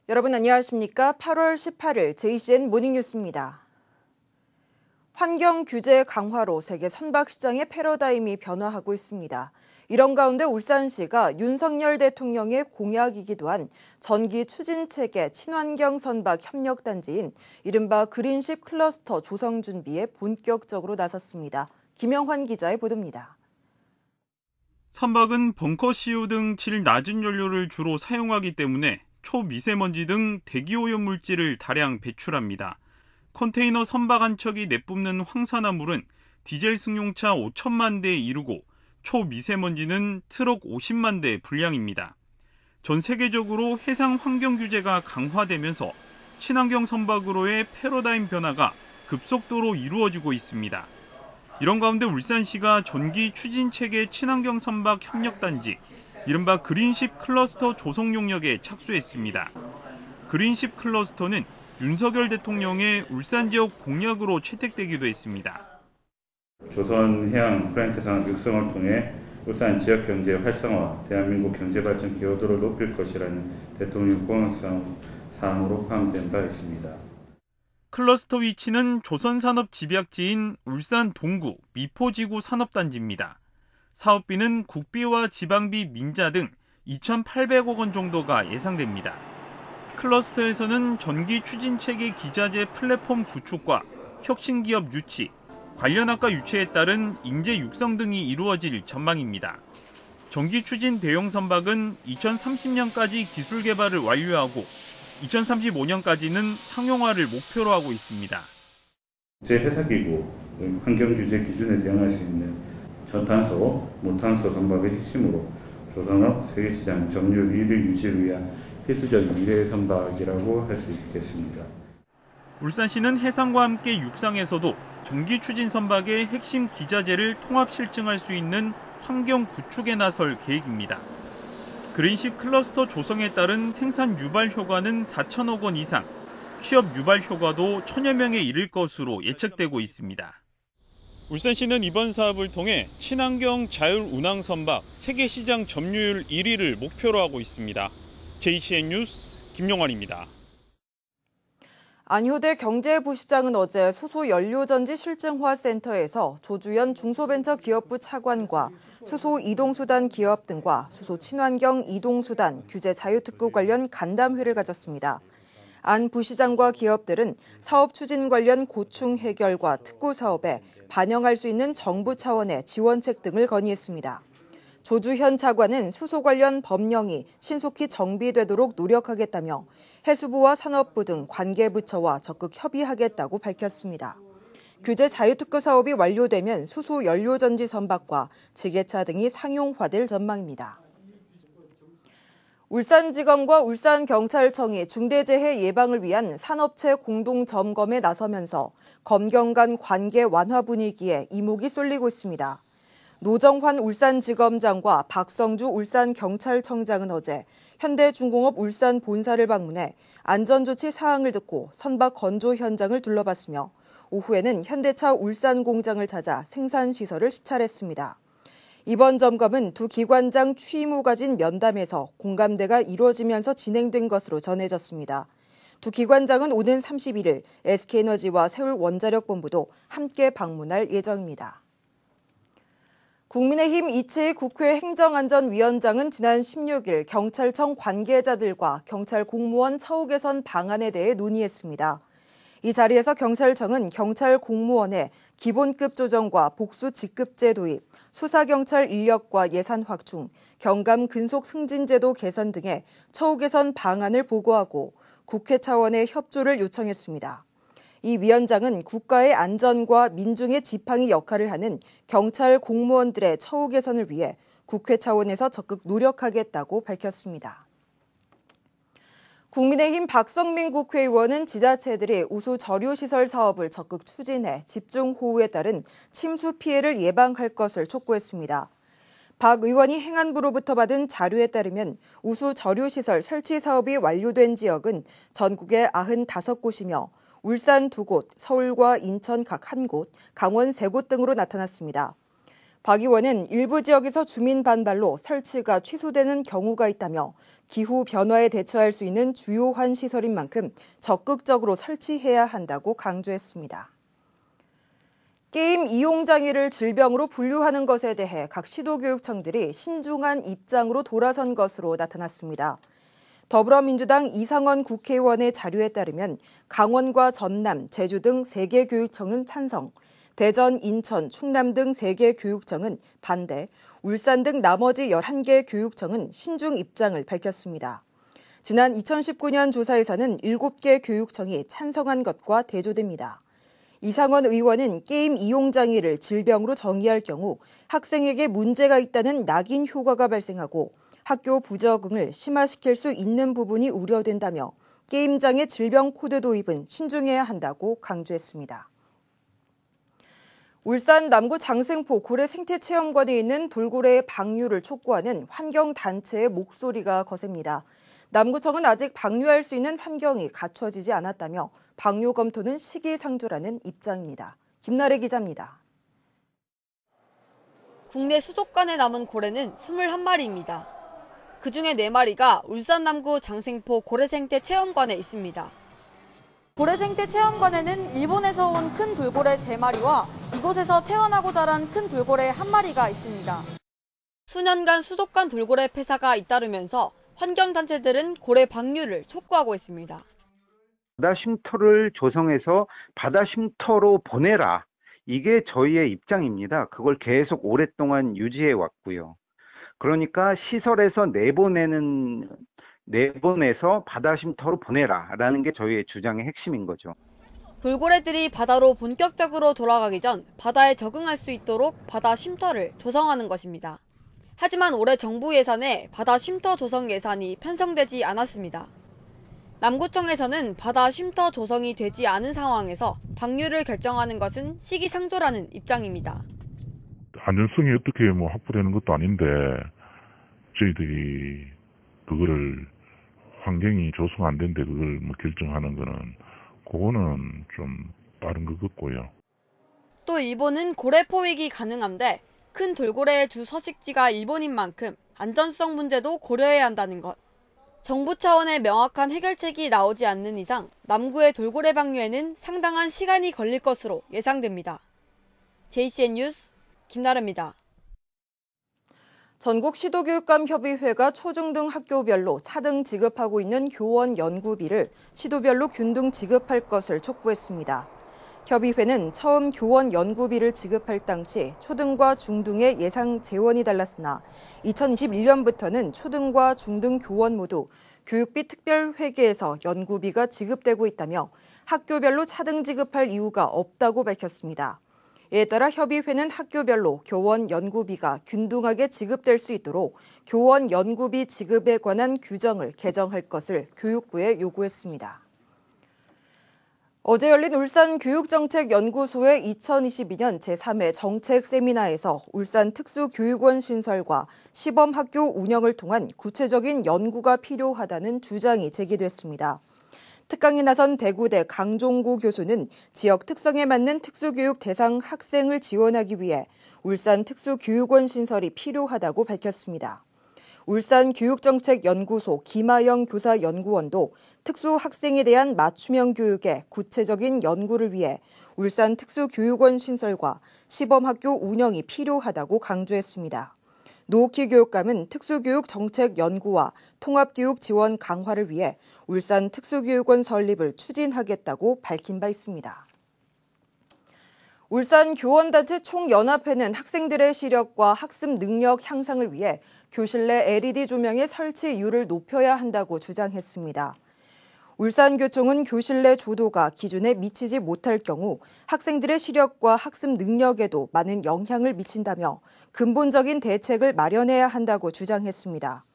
여러분 안녕하십니까? 8월 18일 JCN 모닝뉴스입니다. 환경 규제 강화로 세계 선박시장의 패러다임이 변화하고 있습니다. 이런 가운데 울산시가 윤석열 대통령의 공약이기도 한 전기 추진체계 친환경 선박 협력단지인 이른바 그린십 클러스터 조성 준비에 본격적으로 나섰습니다. 김영환 기자의 보도입니다. 선박은 벙커 CO 등 질 낮은 연료를 주로 사용하기 때문에 초미세먼지 등 대기오염 물질을 다량 배출합니다. 컨테이너 선박 한 척이 내뿜는 황산화물은 디젤 승용차 5천만 대에 이르고 초미세먼지는 트럭 50만 대 분량입니다. 전 세계적으로 해상 환경 규제가 강화되면서 친환경 선박으로의 패러다임 변화가 급속도로 이루어지고 있습니다. 이런 가운데 울산시가 전기 추진체계 친환경 선박 협력단지, 이른바 그린십 클러스터 조성 용역에 착수했습니다. 그린십 클러스터는 윤석열 대통령의 울산 지역 공약으로 채택되기도 했습니다. 조선해양 플랜트 산업 육성을 통해 울산 지역 경제 활성화, 대한민국 경제 발전 기여도를 높일 것이라는 대통령 공약 사항으로 포함된 바 있습니다. 클러스터 위치는 조선산업 집약지인 울산 동구 미포지구 산업단지입니다. 사업비는 국비와 지방비 민자 등 2,800억 원 정도가 예상됩니다. 클러스터에서는 전기 추진체계 기자재 플랫폼 구축과 혁신기업 유치, 관련 학과 유치에 따른 인재 육성 등이 이루어질 전망입니다. 전기 추진 대형 선박은 2030년까지 기술 개발을 완료하고 2035년까지는 상용화를 목표로 하고 있습니다. 국제회사기구 환경규제 기준에 대응할 수 있는 저탄소, 무탄소 선박의 핵심으로 조선업 세계시장 점유율 1위를 유지를 위한 필수적 미래 선박이라고 할 수 있겠습니다. 울산시는 해상과 함께 육상에서도 전기 추진 선박의 핵심 기자재를 통합 실증할 수 있는 환경 구축에 나설 계획입니다. 그린십 클러스터 조성에 따른 생산 유발 효과는 4천억 원 이상, 취업 유발 효과도 1,000여 명에 이를 것으로 예측되고 있습니다. 울산시는 이번 사업을 통해 친환경 자율 운항 선박 세계 시장 점유율 1위를 목표로 하고 있습니다. JCN 뉴스 김용환입니다. 안효대 경제부시장은 어제 수소연료전지 실증화센터에서 조주현 중소벤처기업부 차관과 수소 이동수단 기업 등과 수소 친환경 이동수단 규제 자유특구 관련 간담회를 가졌습니다. 안 부시장과 기업들은 사업 추진 관련 고충 해결과 특구 사업에 반영할 수 있는 정부 차원의 지원책 등을 건의했습니다. 조주현 차관은 수소 관련 법령이 신속히 정비되도록 노력하겠다며 해수부와 산업부 등 관계부처와 적극 협의하겠다고 밝혔습니다. 규제 자유특구 사업이 완료되면 수소 연료전지 선박과 지게차 등이 상용화될 전망입니다. 울산지검과 울산경찰청이 중대재해 예방을 위한 산업체 공동점검에 나서면서 검경 간 관계 완화 분위기에 이목이 쏠리고 있습니다. 노정환 울산지검장과 박성주 울산경찰청장은 어제 현대중공업 울산 본사를 방문해 안전조치 사항을 듣고 선박 건조 현장을 둘러봤으며 오후에는 현대차 울산 공장을 찾아 생산시설을 시찰했습니다. 이번 점검은 두 기관장 취임 후 가진 면담에서 공감대가 이루어지면서 진행된 것으로 전해졌습니다. 두 기관장은 오는 31일 SK에너지와 세울원자력본부도 함께 방문할 예정입니다. 국민의힘 이채희 국회 행정안전위원장은 지난 16일 경찰청 관계자들과 경찰 공무원 처우 개선 방안에 대해 논의했습니다. 이 자리에서 경찰청은 경찰 공무원의 기본급 조정과 복수 직급제 도입, 수사경찰 인력과 예산 확충, 경감 근속 승진제도 개선 등의 처우 개선 방안을 보고하고 국회 차원의 협조를 요청했습니다. 이 위원장은 국가의 안전과 민중의 지팡이 역할을 하는 경찰 공무원들의 처우 개선을 위해 국회 차원에서 적극 노력하겠다고 밝혔습니다. 국민의힘 박성민 국회의원은 지자체들이 우수 저류시설 사업을 적극 추진해 집중호우에 따른 침수 피해를 예방할 것을 촉구했습니다. 박 의원이 행안부로부터 받은 자료에 따르면 우수 저류시설 설치 사업이 완료된 지역은 전국에 95곳이며 울산 2곳, 서울과 인천 각 1곳, 강원 3곳 등으로 나타났습니다. 박 의원은 일부 지역에서 주민 반발로 설치가 취소되는 경우가 있다며 기후 변화에 대처할 수 있는 주요한 시설인 만큼 적극적으로 설치해야 한다고 강조했습니다. 게임 이용 장애를 질병으로 분류하는 것에 대해 각 시도교육청들이 신중한 입장으로 돌아선 것으로 나타났습니다. 더불어민주당 이상원 국회의원의 자료에 따르면 강원과 전남, 제주 등 3개 교육청은 찬성, 대전, 인천, 충남 등 3개 교육청은 반대, 울산 등 나머지 11개 교육청은 신중 입장을 밝혔습니다. 지난 2019년 조사에서는 7개 교육청이 찬성한 것과 대조됩니다. 이상원 의원은 게임 이용 장애를 질병으로 정의할 경우 학생에게 문제가 있다는 낙인 효과가 발생하고 학교 부적응을 심화시킬 수 있는 부분이 우려된다며 게임 장애 질병 코드 도입은 신중해야 한다고 강조했습니다. 울산 남구 장생포 고래 생태체험관에 있는 돌고래의 방류를 촉구하는 환경단체의 목소리가 거셉니다. 남구청은 아직 방류할 수 있는 환경이 갖춰지지 않았다며 방류 검토는 시기상조라는 입장입니다. 김나래 기자입니다. 국내 수족관에 남은 고래는 21마리입니다. 그중에 4마리가 울산 남구 장생포 고래생태체험관에 있습니다. 고래생태체험관에는 일본에서 온 큰 돌고래 3마리와 이곳에서 태어나고 자란 큰 돌고래 1마리가 있습니다. 수년간 수족관 돌고래 폐사가 잇따르면서 환경단체들은 고래 방류를 촉구하고 있습니다. 바다 쉼터를 조성해서 바다 쉼터로 보내라. 이게 저희의 입장입니다. 그걸 계속 오랫동안 유지해 왔고요. 그러니까 시설에서 내보내서 바다 쉼터로 보내라라는 게 저희의 주장의 핵심인 거죠. 돌고래들이 바다로 본격적으로 돌아가기 전 바다에 적응할 수 있도록 바다 쉼터를 조성하는 것입니다. 하지만 올해 정부 예산에 바다 쉼터 조성 예산이 편성되지 않았습니다. 남구청에서는 바다 쉼터 조성이 되지 않은 상황에서 방류를 결정하는 것은 시기상조라는 입장입니다. 안전성이 어떻게 확보되는 것도 아닌데 저희들이 그거를 환경이 조성 안 된데 그걸 결정하는 그거는 좀 빠른 것 같고요. 또 일본은 고래 포획이 가능한데 큰 돌고래의 주 서식지가 일본인 만큼 안전성 문제도 고려해야 한다는 것. 정부 차원의 명확한 해결책이 나오지 않는 이상 남구의 돌고래 방류에는 상당한 시간이 걸릴 것으로 예상됩니다. JCN 뉴스 김나래입니다. 전국 시도교육감협의회가 초중등 학교별로 차등 지급하고 있는 교원 연구비를 시도별로 균등 지급할 것을 촉구했습니다. 협의회는 처음 교원 연구비를 지급할 당시 초등과 중등의 예상 재원이 달랐으나 2021년부터는 초등과 중등 교원 모두 교육비 특별회계에서 연구비가 지급되고 있다며 학교별로 차등 지급할 이유가 없다고 밝혔습니다. 이에 따라 협의회는 학교별로 교원 연구비가 균등하게 지급될 수 있도록 교원 연구비 지급에 관한 규정을 개정할 것을 교육부에 요구했습니다. 어제 열린 울산교육정책연구소의 2022년 제3회 정책 세미나에서 울산 특수교육원 신설과 시범학교 운영을 통한 구체적인 연구가 필요하다는 주장이 제기됐습니다. 특강에 나선 대구대 강종구 교수는 지역 특성에 맞는 특수교육 대상 학생을 지원하기 위해 울산 특수교육원 신설이 필요하다고 밝혔습니다. 울산교육정책연구소 김하영 교사연구원도 특수학생에 대한 맞춤형 교육의 구체적인 연구를 위해 울산 특수교육원 신설과 시범학교 운영이 필요하다고 강조했습니다. 노옥희 교육감은 특수교육 정책 연구와 통합교육 지원 강화를 위해 울산 특수교육원 설립을 추진하겠다고 밝힌 바 있습니다. 울산 교원단체 총연합회는 학생들의 시력과 학습 능력 향상을 위해 교실 내 LED 조명의 설치율을 높여야 한다고 주장했습니다. 울산교총은 교실 내 조도가 기준에 미치지 못할 경우 학생들의 시력과 학습 능력에도 많은 영향을 미친다며 근본적인 대책을 마련해야 한다고 주장했습니다.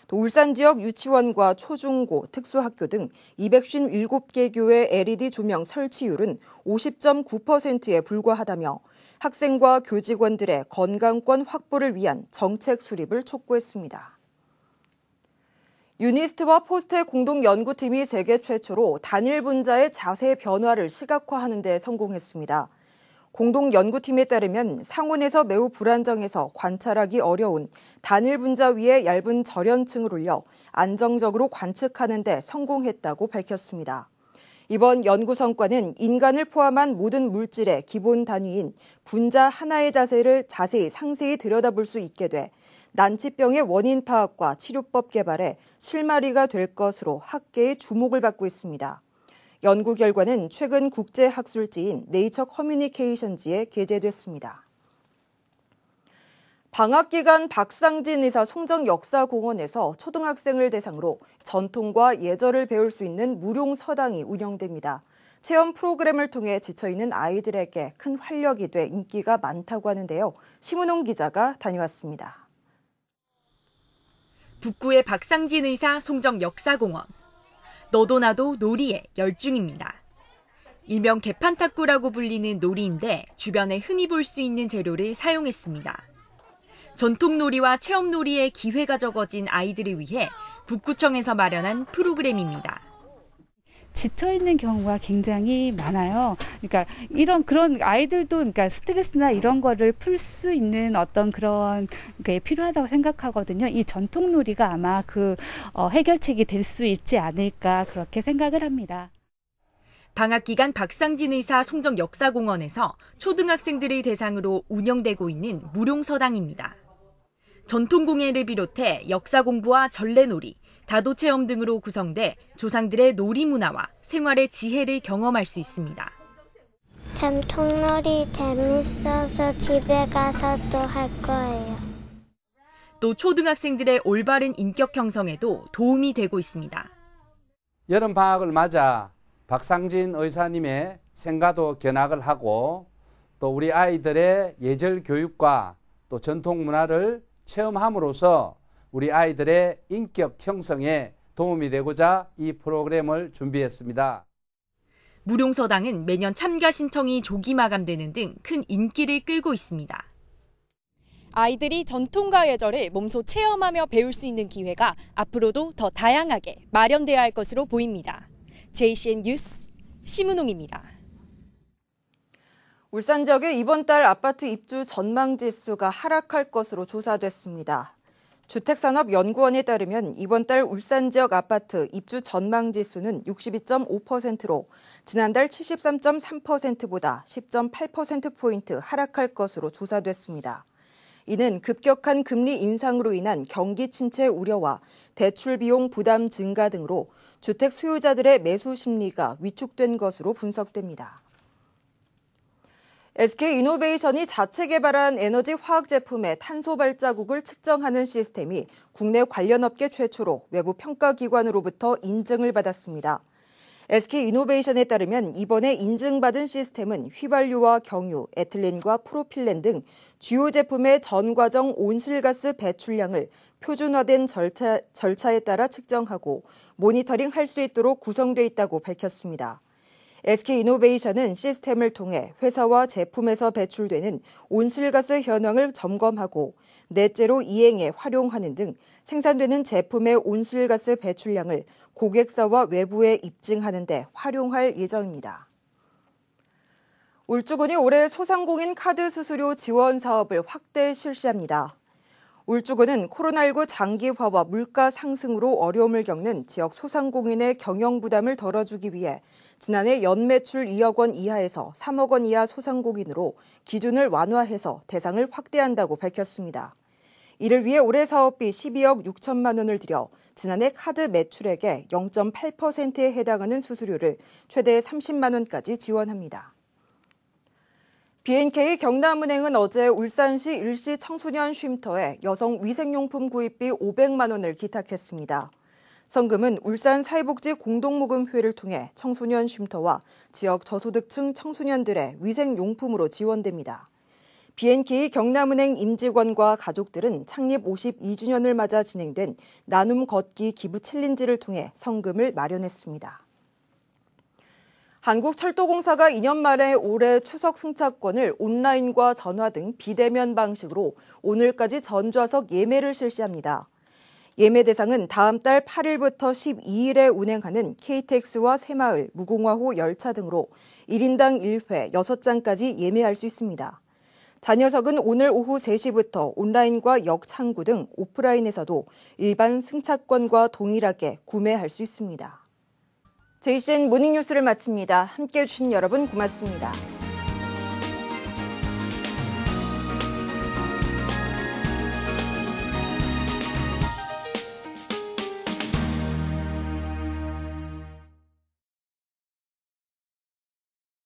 또 울산 지역 유치원과 초중고, 특수학교 등 257개 교의 LED 조명 설치율은 50.9%에 불과하다며 학생과 교직원들의 건강권 확보를 위한 정책 수립을 촉구했습니다. 유니스트와 포스트의 공동연구팀이 세계 최초로 단일 분자의 자세 변화를 시각화하는 데 성공했습니다. 공동연구팀에 따르면 상온에서 매우 불안정해서 관찰하기 어려운 단일 분자 위에 얇은 절연층을 올려 안정적으로 관측하는 데 성공했다고 밝혔습니다. 이번 연구 성과는 인간을 포함한 모든 물질의 기본 단위인 분자 하나의 자세를 상세히 들여다볼 수 있게 돼 난치병의 원인 파악과 치료법 개발에 실마리가 될 것으로 학계의 주목을 받고 있습니다. 연구 결과는 최근 국제학술지인 네이처 커뮤니케이션지에 게재됐습니다. 방학 기간 박상진 의사 송정역사공원에서 초등학생을 대상으로 전통과 예절을 배울 수 있는 무료 서당이 운영됩니다. 체험 프로그램을 통해 지쳐있는 아이들에게 큰 활력이 돼 인기가 많다고 하는데요. 심은홍 기자가 다녀왔습니다. 북구의 박상진 의사 송정역사공원. 너도 나도 놀이에 열중입니다. 일명 개판탁구라고 불리는 놀이인데 주변에 흔히 볼 수 있는 재료를 사용했습니다. 전통놀이와 체험놀이의 기회가 적어진 아이들을 위해 북구청에서 마련한 프로그램입니다. 지쳐있는 경우가 굉장히 많아요. 그러니까 그런 아이들도 그러니까 스트레스나 이런 거를 풀 수 있는 어떤 그런 게 필요하다고 생각하거든요. 이 전통놀이가 아마 그 해결책이 될 수 있지 않을까 그렇게 생각을 합니다. 방학 기간 박상진 의사 송정역사공원에서 초등학생들을 대상으로 운영되고 있는 무룡서당입니다. 전통공예를 비롯해 역사 공부와 전래놀이, 다도체험 등으로 구성돼 조상들의 놀이 문화와 생활의 지혜를 경험할 수 있습니다. 전통놀이 재밌어서 집에 가서 또 할 거예요. 또 초등학생들의 올바른 인격 형성에도 도움이 되고 있습니다. 여름방학을 맞아 박상진 의사님의 생가도 견학을 하고 또 우리 아이들의 예절 교육과 또 전통 문화를 체험함으로써 우리 아이들의 인격 형성에 도움이 되고자 이 프로그램을 준비했습니다. 무룡서당은 매년 참가 신청이 조기 마감되는 등 큰 인기를 끌고 있습니다. 아이들이 전통과 예절을 몸소 체험하며 배울 수 있는 기회가 앞으로도 더 다양하게 마련돼야 할 것으로 보입니다. JCN 뉴스 심은홍입니다. 울산 지역의 이번 달 아파트 입주 전망 지수가 하락할 것으로 조사됐습니다. 주택산업연구원에 따르면 이번 달 울산 지역 아파트 입주 전망 지수는 62.5%로 지난달 73.3%보다 10.8%포인트 하락할 것으로 조사됐습니다. 이는 급격한 금리 인상으로 인한 경기 침체 우려와 대출 비용 부담 증가 등으로 주택 수요자들의 매수 심리가 위축된 것으로 분석됩니다. SK이노베이션이 자체 개발한 에너지 화학 제품의 탄소 발자국을 측정하는 시스템이 국내 관련 업계 최초로 외부 평가기관으로부터 인증을 받았습니다. SK이노베이션에 따르면 이번에 인증받은 시스템은 휘발유와 경유, 에틸렌과 프로필렌 등 주요 제품의 전 과정 온실가스 배출량을 표준화된 절차에 따라 측정하고 모니터링할 수 있도록 구성돼 있다고 밝혔습니다. SK이노베이션은 시스템을 통해 회사와 제품에서 배출되는 온실가스 현황을 점검하고 넷째로 이행에 활용하는 등 생산되는 제품의 온실가스 배출량을 고객사와 외부에 입증하는 데 활용할 예정입니다. 울주군이 올해 소상공인 카드 수수료 지원 사업을 확대 실시합니다. 울주군은 코로나19 장기화와 물가 상승으로 어려움을 겪는 지역 소상공인의 경영 부담을 덜어주기 위해 지난해 연매출 2억 원 이하에서 3억 원 이하 소상공인으로 기준을 완화해서 대상을 확대한다고 밝혔습니다. 이를 위해 올해 사업비 12억 6천만 원을 들여 지난해 카드 매출액의 0.8%에 해당하는 수수료를 최대 30만 원까지 지원합니다. BNK 경남은행은 어제 울산시 일시 청소년 쉼터에 여성 위생용품 구입비 500만 원을 기탁했습니다. 성금은 울산 사회복지 공동모금회를 통해 청소년 쉼터와 지역 저소득층 청소년들의 위생용품으로 지원됩니다. BNK 경남은행 임직원과 가족들은 창립 52주년을 맞아 진행된 나눔 걷기 기부 챌린지를 통해 성금을 마련했습니다. 한국철도공사가 2년 만에 올해 추석 승차권을 온라인과 전화 등 비대면 방식으로 오늘까지 전좌석 예매를 실시합니다. 예매 대상은 다음 달 8일부터 12일에 운행하는 KTX와 새마을, 무궁화호 열차 등으로 1인당 1회 6장까지 예매할 수 있습니다. 잔여석은 오늘 오후 3시부터 온라인과 역창구 등 오프라인에서도 일반 승차권과 동일하게 구매할 수 있습니다. JCN 모닝뉴스를 마칩니다. 함께해 주신 여러분 고맙습니다.